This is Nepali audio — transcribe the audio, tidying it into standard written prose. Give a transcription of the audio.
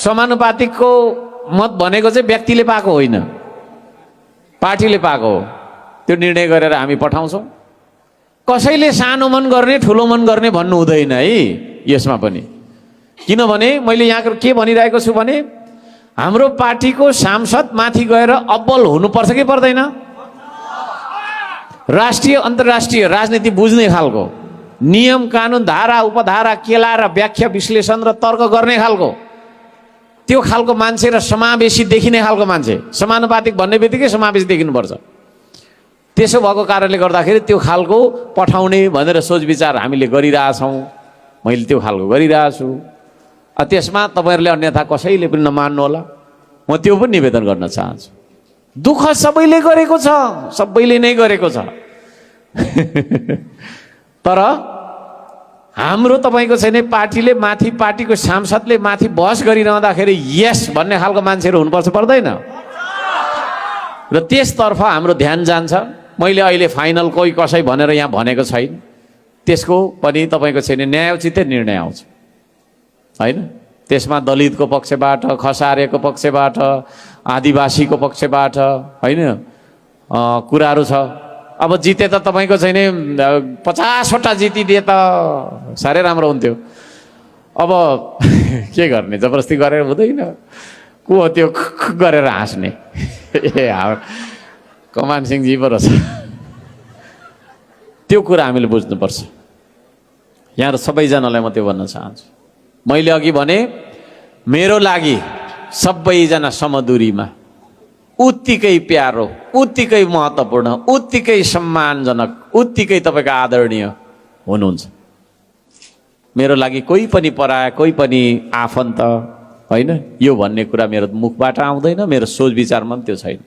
समानुपातिकको मत भनेको चाहिँ व्यक्तिले पाएको होइन, पार्टीले पाएको हो। त्यो निर्णय गरेर हामी पठाउँछौँ। कसैले सानो मन गर्ने ठुलो मन गर्ने भन्नु हुँदैन है यसमा पनि। किनभने मैले यहाँ के भनिरहेको छु भने हाम्रो पार्टीको सांसद माथि गएर अब्बल हुनुपर्छ कि पर्दैन? राष्ट्रिय अन्तर्राष्ट्रिय राजनीति बुझ्ने खालको, नियम कानुन धारा उपधारा केला र व्याख्या विश्लेषण र तर्क गर्ने खालको, त्यो खालको मान्छे र समावेशी देखिने खालको मान्छे। समानुपातिक भन्ने बित्तिकै समावेशी देखिनुपर्छ। त्यसो भएको कारणले गर्दाखेरि त्यो खालको पठाउने भनेर सोच विचार हामीले गरिरहेछौँ। मैले त्यो खालको गरिरहेछु। त्यसमा तपाईँहरूले अन्यथा कसैले पनि नमान्नु होला। म त्यो पनि निवेदन गर्न चाहन्छु। दुःख सबैले गरेको छ, सबैले नै गरेको छ। तर हाम्रो तपाईँको छैन, पार्टीले माथि, पार्टीको सांसदले माथि बहस गरिरहँदाखेरि यस भन्ने खालको मान्छेहरू हुनुपर्छ पर्दैन? र त्यसतर्फ हाम्रो ध्यान जान्छ। मैले अहिले फाइनल कोही कसै भनेर यहाँ भनेको छैन। त्यसको पनि तपाईँको छैन न्यायोचित निर्णय आउँछ होइन। त्यसमा दलितको पक्षबाट, खसारेको पक्षबाट, आदिवासीको पक्षबाट होइन कुराहरू छ। अब जिते त तपाईँको छैन 50वटा जितिदिए त साह्रै राम्रो हुन्थ्यो। अब के गर्ने, जबरजस्ती गरेर हुँदैन। को हो त्यो गरेर हाँस्ने? ए कमान सिंहजी पो रहेछ। त्यो कुरा हामीले बुझ्नुपर्छ। यहाँ सबैजनालाई म त्यो भन्न चाहन्छु। मैले अघि भने मेरो लागि सबैजना समदूरीमा, उत्तिकै प्यारो, उत्तिकै महत्त्वपूर्ण, उत्तिकै सम्मानजनक, उत्तिकै तपाईँको आदरणीय हुनुहुन्छ। मेरो लागि कोही पनि पराया, कोही पनि आफन्त होइन, यो भन्ने कुरा मेरो मुखबाट आउँदैन, मेरो सोच विचारमा पनि त्यो छैन।